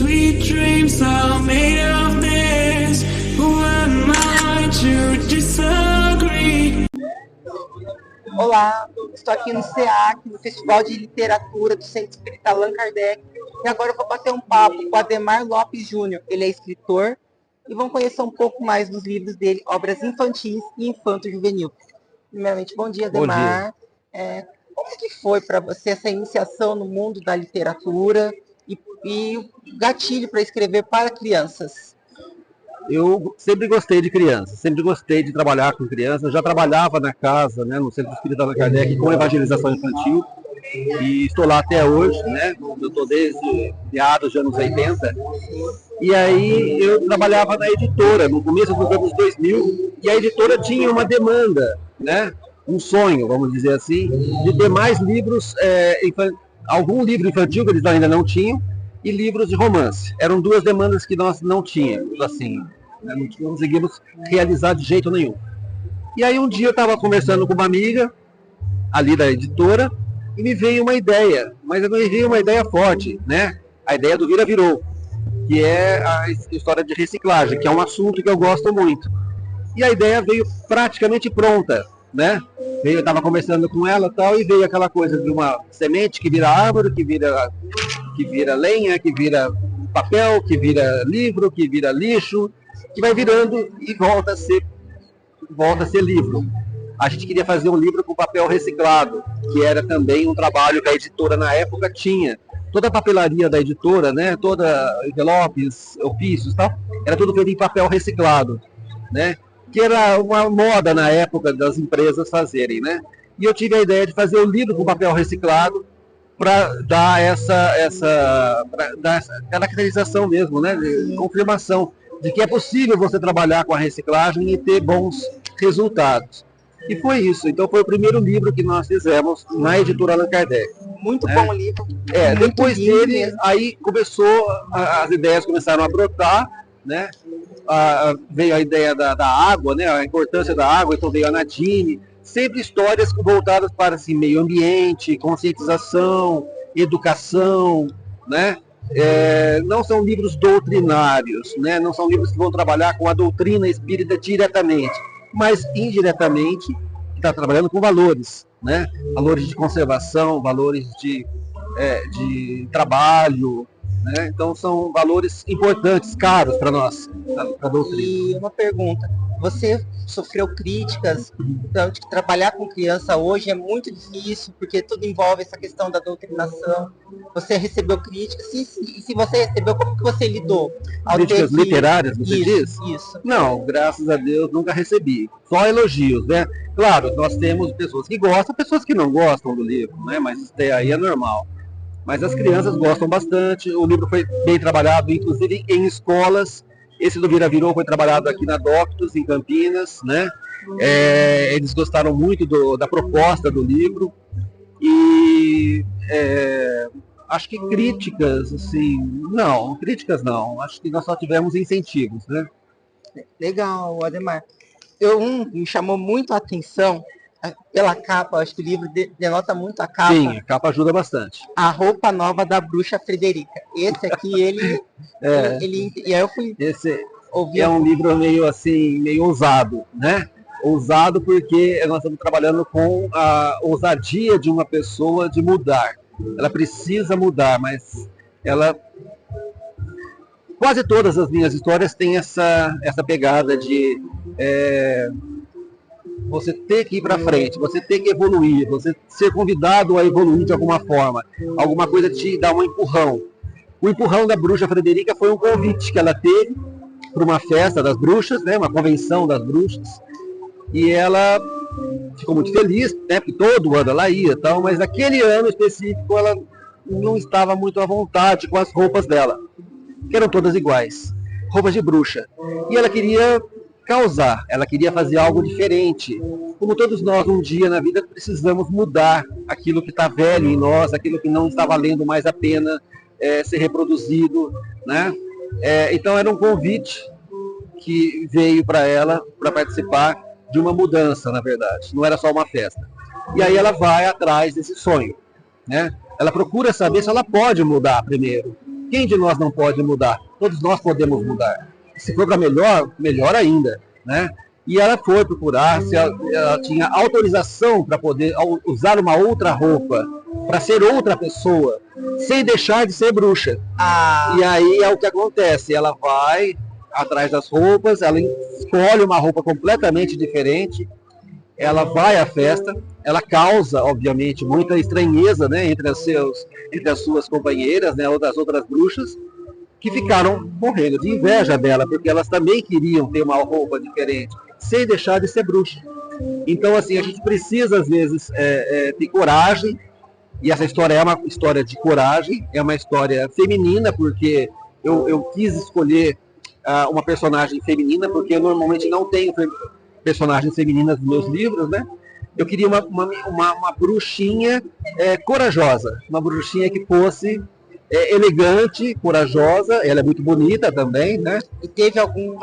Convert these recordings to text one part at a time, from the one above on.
Sweet dreams are made of this. Who am I to disagree? Olá, estou aqui no SEAC, no Festival de Literatura do Centro Espírita Allan Kardec, e agora eu vou bater um papo com o Ademar Lopes Júnior. Ele é escritor e vamos conhecer um pouco mais dos livros dele, obras infantis e infanto-juvenil. Primeiramente, bom dia, Ademar. Bom dia. Como que foi para você essa iniciação no mundo da literatura e o gatilho para escrever para crianças? Eu sempre gostei de crianças, sempre gostei de trabalhar com crianças. Eu já trabalhava na casa, né, no Centro Espírita Allan Kardec, com evangelização infantil, e estou lá até hoje, né? Eu estou desde meados dos anos 80. E aí eu trabalhava na editora, no começo dos anos 2000, e a editora tinha uma demanda, né, um sonho, vamos dizer assim, de ter mais livros, algum livro infantil que eles ainda não tinham, e livros de romance. Eram duas demandas que nós não tínhamos, assim, né? Não conseguimos realizar de jeito nenhum. E aí um dia eu estava conversando com uma amiga ali da editora e me veio uma ideia, mas me veio uma ideia forte, né? A ideia do Vira Virou, que é a história de reciclagem, que é um assunto que eu gosto muito. E a ideia veio praticamente pronta, né? Eu estava conversando com ela e tal, e veio aquela coisa de uma semente que vira árvore, que vira lenha, que vira papel, que vira livro, que vira lixo, que vai virando e volta a ser livro. A gente queria fazer um livro com papel reciclado, que era também um trabalho que a editora na época tinha. Toda a papelaria da editora, né, toda envelopes, ofícios e tal, era tudo feito em papel reciclado, né? Que era uma moda na época das empresas fazerem, né? E eu tive a ideia de fazer um livro com papel reciclado para dar essa caracterização mesmo, né? De confirmação de que é possível você trabalhar com a reciclagem e ter bons resultados. E foi isso. Então foi o primeiro livro que nós fizemos na editora Allan Kardec. Muito bom livro. Depois dele, aí as ideias começaram a brotar, né? Veio a ideia da água, né? A importância da água, então veio a Nadine. Sempre histórias voltadas para assim, meio ambiente, conscientização, educação, né? Não são livros doutrinários, né? Não são livros que vão trabalhar com a doutrina espírita diretamente, mas indiretamente está trabalhando com valores, né? Valores de conservação, valores de trabalho, né? Então são valores importantes, caros para nós, para a doutrina. E uma pergunta, você sofreu críticas, então, de que trabalhar com criança hoje é muito difícil, porque tudo envolve essa questão da doutrinação. Você recebeu críticas, e se você recebeu, como que você lidou? Críticas literárias, você diz? Isso. Não, graças a Deus nunca recebi. Só elogios, né? Claro, nós temos pessoas que gostam, pessoas que não gostam do livro, né? Mas isso aí é normal. Mas as crianças gostam bastante, o livro foi bem trabalhado, inclusive em escolas. Esse do Vira Virou foi trabalhado aqui na Doctus, em Campinas, né? Eles gostaram muito da proposta do livro. E acho que críticas, assim, não, acho que nós só tivemos incentivos, né? Legal, Ademar. Me chamou muito a atenção pela capa, acho que o livro denota muito a capa. Sim, a capa ajuda bastante. A roupa nova da bruxa Frederica. Esse aqui, e aí eu fui Esse ouvir. É um livro meio assim, meio ousado, né? Ousado porque nós estamos trabalhando com a ousadia de uma pessoa de mudar. Ela precisa mudar, mas quase todas as minhas histórias têm essa pegada de você ter que ir para frente, você ter que evoluir, você ser convidado a evoluir de alguma forma, alguma coisa te dá um empurrão. O empurrão da bruxa Frederica foi um convite que ela teve para uma festa das bruxas, né, uma convenção das bruxas, e ela ficou muito feliz, né, porque todo ano ela ia, tal, mas naquele ano específico ela não estava muito à vontade com as roupas dela, que eram todas iguais, roupas de bruxa, e ela queria causar, ela queria fazer algo diferente. Como todos nós, um dia na vida, precisamos mudar aquilo que está velho em nós, aquilo que não está valendo mais a pena ser reproduzido, né? Então era um convite que veio para ela para participar de uma mudança, na verdade, não era só uma festa. E aí ela vai atrás desse sonho, né? Ela procura saber se ela pode mudar primeiro, Quem de nós não pode mudar? Todos nós podemos mudar. Se for para melhor, melhor ainda, né? E ela foi procurar se ela tinha autorização para poder usar uma outra roupa, para ser outra pessoa, sem deixar de ser bruxa. E aí é o que acontece, ela vai atrás das roupas, ela escolhe uma roupa completamente diferente, ela vai à festa, ela causa, obviamente, muita estranheza, né, entre as suas companheiras, né, das outras bruxas, que ficaram morrendo de inveja dela, porque elas também queriam ter uma roupa diferente, sem deixar de ser bruxa. Então, assim, a gente precisa, às vezes, ter coragem, e essa história é uma história de coragem, é uma história feminina, porque eu quis escolher uma personagem feminina, porque eu normalmente não tenho personagens femininas nos meus livros, né? Eu queria uma bruxinha corajosa, uma bruxinha que fosse elegante, corajosa, ela é muito bonita também, né? E teve um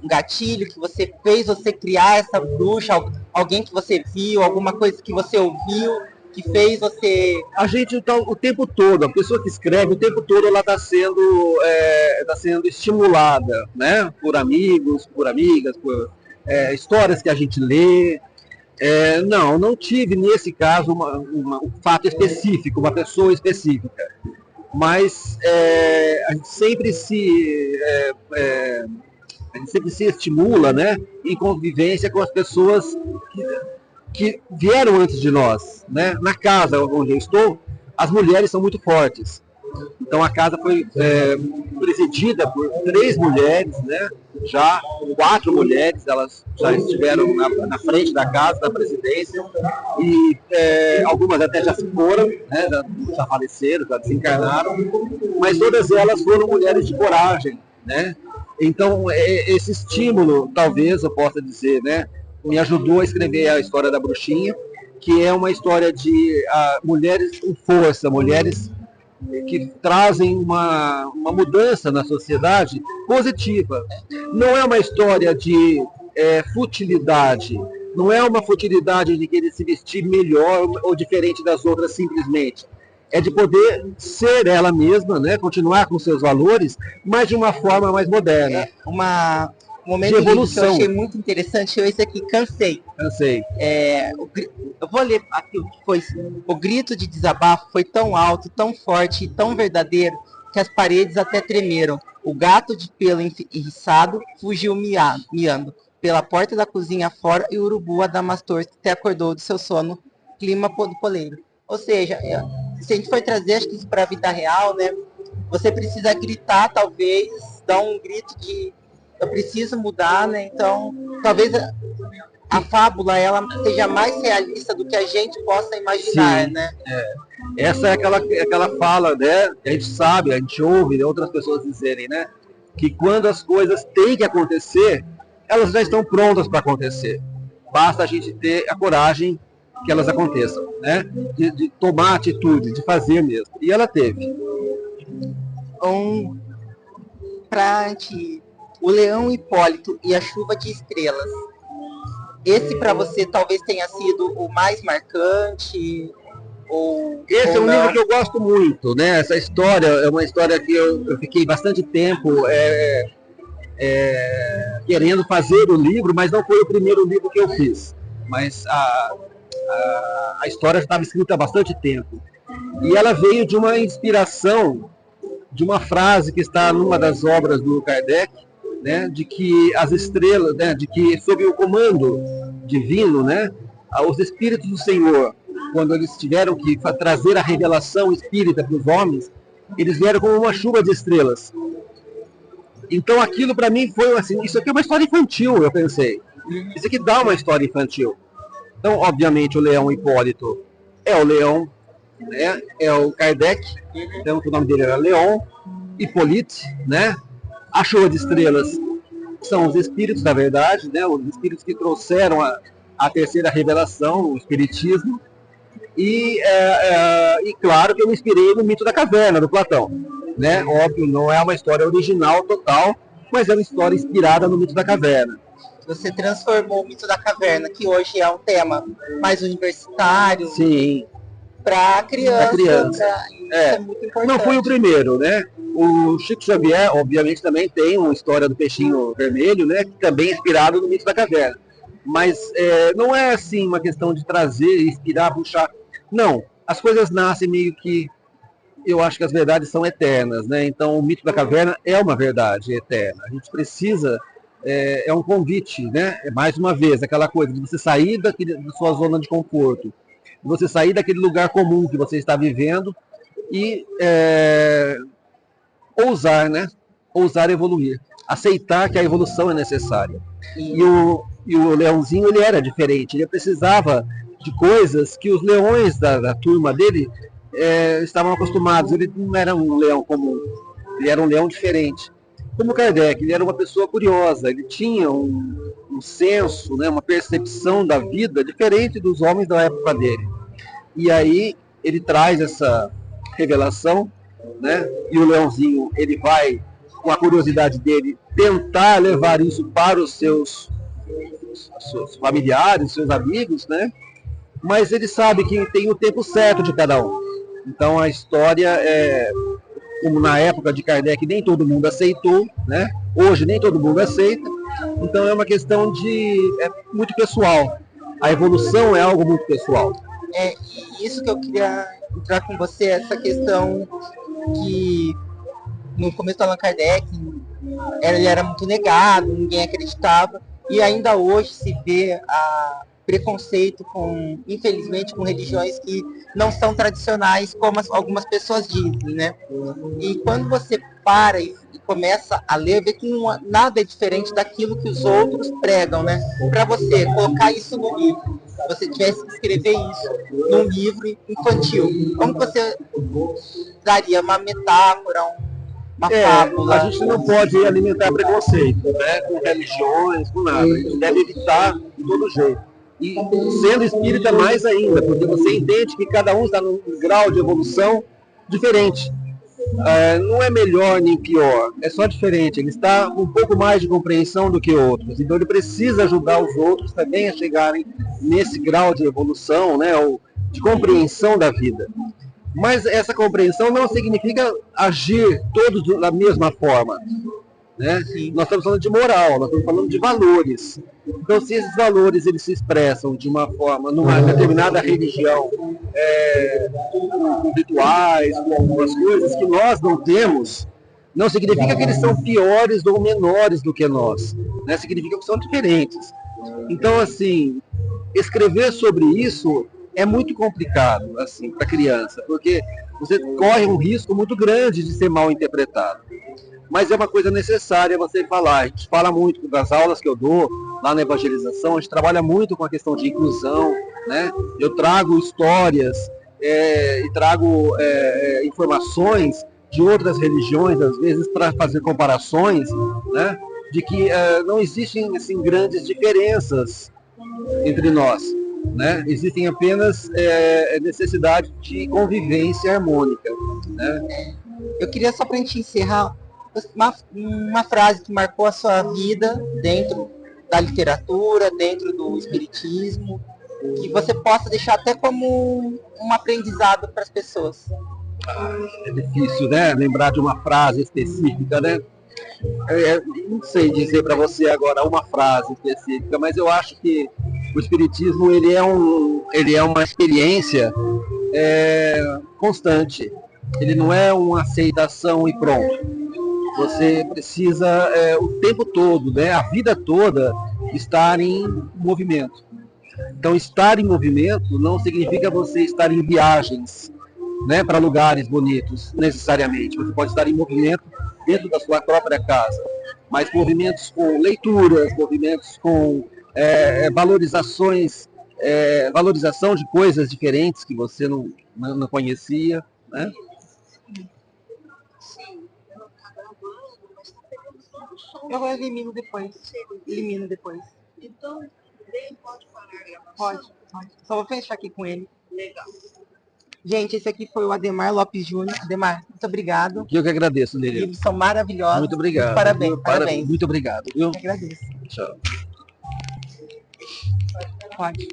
gatilho que você fez você criar essa bruxa? Alguém que você viu, alguma coisa que você ouviu, que fez você... A gente, o tempo todo, a pessoa que escreve, o tempo todo ela está sendo estimulada, né? Por amigos, por amigas, por histórias que a gente lê. Não tive nesse caso um fato específico, uma pessoa específica. Mas a gente sempre se estimula, né, em convivência com as pessoas que vieram antes de nós, né? Na casa onde eu estou, as mulheres são muito fortes. Então a casa foi presidida por 3 mulheres, né? Já 4 mulheres, elas já estiveram na frente da casa, da presidência, e algumas até já se foram, né? Já faleceram, já desencarnaram, mas todas elas foram mulheres de coragem, né? Então esse estímulo, talvez eu possa dizer, né, me ajudou a escrever a história da bruxinha, que é uma história de mulheres com força, mulheres que trazem uma mudança na sociedade positiva. Não é uma história de futilidade, não é uma futilidade de querer se vestir melhor ou diferente das outras simplesmente. É de poder ser ela mesma, né? Continuar com seus valores, mas de uma forma mais moderna. Um momento de evolução que eu achei muito interessante é esse aqui, Cansei. Eu vou ler aqui o que foi. O grito de desabafo foi tão alto, tão forte e tão verdadeiro que as paredes até tremeram. O gato de pelo eriçado fugiu miando pela porta da cozinha fora e o urubu Adamastor se acordou do seu sono, clima poleiro. Ou seja, se a gente for trazer acho que isso para a vida real, né? Você precisa gritar, talvez, dar um grito de eu preciso mudar, né? Então, talvez a fábula ela seja mais realista do que a gente possa imaginar, né? Essa é aquela fala, né? A gente sabe, a gente ouve outras pessoas dizerem, né? Que quando as coisas têm que acontecer, elas já estão prontas para acontecer. Basta a gente ter a coragem que elas aconteçam, né? De tomar atitude, de fazer mesmo. E ela teve. O Leão Hipólito e a Chuva de Estrelas. Esse para você talvez tenha sido o mais marcante? Esse é um livro que eu gosto muito, né? Essa história é uma história que eu fiquei bastante tempo querendo fazer o livro, mas não foi o primeiro livro que eu fiz. Mas a história estava escrita há bastante tempo. E ela veio de uma inspiração, de uma frase que está numa das obras do Kardec, né, de que as estrelas, né, de que sob o comando divino, né, os espíritos do Senhor, quando eles tiveram que trazer a revelação espírita para os homens, eles vieram como uma chuva de estrelas. Então aquilo para mim foi assim, isso aqui é uma história infantil, eu pensei. Isso aqui dá uma história infantil. Então, obviamente, o Leão Hipólito é o leão, né, é o Kardec, então o nome dele era Leon Hippolyte, né? A chuva de estrelas são os espíritos, na verdade, né? Os espíritos que trouxeram a terceira revelação, o espiritismo. E claro que eu me inspirei no mito da caverna, do Platão. Né? Óbvio, não é uma história original total, mas é uma história inspirada no mito da caverna. Você transformou o mito da caverna, que hoje é um tema mais universitário, sim, para criança. Isso é muito importante. Não foi o primeiro, né? O Chico Xavier, obviamente, também tem uma história do peixinho vermelho, né, que também é inspirado no mito da caverna. Mas não é assim uma questão de trazer, inspirar, puxar. Não, as coisas nascem meio que... Eu acho que as verdades são eternas, né? Então o mito da caverna é uma verdade eterna. A gente precisa... É um convite, né? Mais uma vez, aquela coisa de você sair da sua zona de conforto, de você sair daquele lugar comum que você está vivendo e ousar, né? Ousar evoluir, aceitar que a evolução é necessária. E o leãozinho, ele era diferente, ele precisava de coisas que os leões da turma dele estavam acostumados. Ele não era um leão comum, ele era um leão diferente. Como Kardec, ele era uma pessoa curiosa, ele tinha um senso, né, uma percepção da vida diferente dos homens da época dele. E aí ele traz essa revelação, né, e o leãozinho, ele vai, com a curiosidade dele, tentar levar isso para os seus familiares, seus amigos, né, mas ele sabe que tem o tempo certo de cada um. Então a história como na época de Kardec nem todo mundo aceitou, né? Hoje nem todo mundo aceita, então é uma questão muito pessoal. A evolução é algo muito pessoal. Isso que eu queria entrar com você, essa questão que no começo do Allan Kardec ele era muito negado, ninguém acreditava, e ainda hoje se vê preconceito infelizmente, com religiões que não são tradicionais, como algumas pessoas dizem, né? E quando você para e começa a ler, vê que nada é diferente daquilo que os outros pregam, né? Para você colocar isso no livro, se você tivesse que escrever isso num livro infantil, como você daria uma metáfora, uma fábula? A gente não pode alimentar preconceito, né? Com religiões, com nada. A gente deve evitar de todo jeito. E sendo espírita mais ainda, porque você entende que cada um está num grau de evolução diferente. Não é melhor nem pior, é só diferente. Ele está com um pouco mais de compreensão do que outros, então ele precisa ajudar os outros também a chegarem nesse grau de evolução, né, ou de compreensão da vida. Mas essa compreensão não significa agir todos da mesma forma, né? Nós estamos falando de moral, nós estamos falando de valores. Então, se esses valores eles se expressam de uma forma, numa determinada religião, com rituais, com algumas coisas que nós não temos, não significa que eles são piores ou menores do que nós, né? Significa que são diferentes. Então, assim, escrever sobre isso é muito complicado, assim, para criança, porque você corre um risco muito grande de ser mal interpretado. Mas é uma coisa necessária você falar. A gente fala muito das aulas que eu dou lá na evangelização, a gente trabalha muito com a questão de inclusão, né? Eu trago histórias e trago informações de outras religiões, às vezes, para fazer comparações, né? De que não existem assim, grandes diferenças entre nós, né? Existem apenas necessidade de convivência harmônica, né? Eu queria só para a gente encerrar uma frase que marcou a sua vida dentro da literatura, dentro do espiritismo, que você possa deixar até como um aprendizado para as pessoas. É difícil, né? Lembrar de uma frase específica, né? Não sei dizer para você agora uma frase específica, mas eu acho que o espiritismo ele é uma experiência constante. Ele não é uma aceitação e pronto. Você precisa o tempo todo, né, a vida toda, estar em movimento. Então, estar em movimento não significa você estar em viagens, né, para lugares bonitos, necessariamente. Você pode estar em movimento dentro da sua própria casa, mas movimentos com leituras, movimentos com valorização de coisas diferentes que você não conhecia, né? Eu elimino depois. Então, pode parar a gravação? Pode. Só vou fechar aqui com ele. Legal. Gente, esse aqui foi o Ademar Lopes Júnior. Ademar, muito obrigado. Eu que agradeço, Lili. Os livros são maravilhosos. Muito obrigado. Parabéns. Muito obrigado. Eu que agradeço. Tchau. Pode.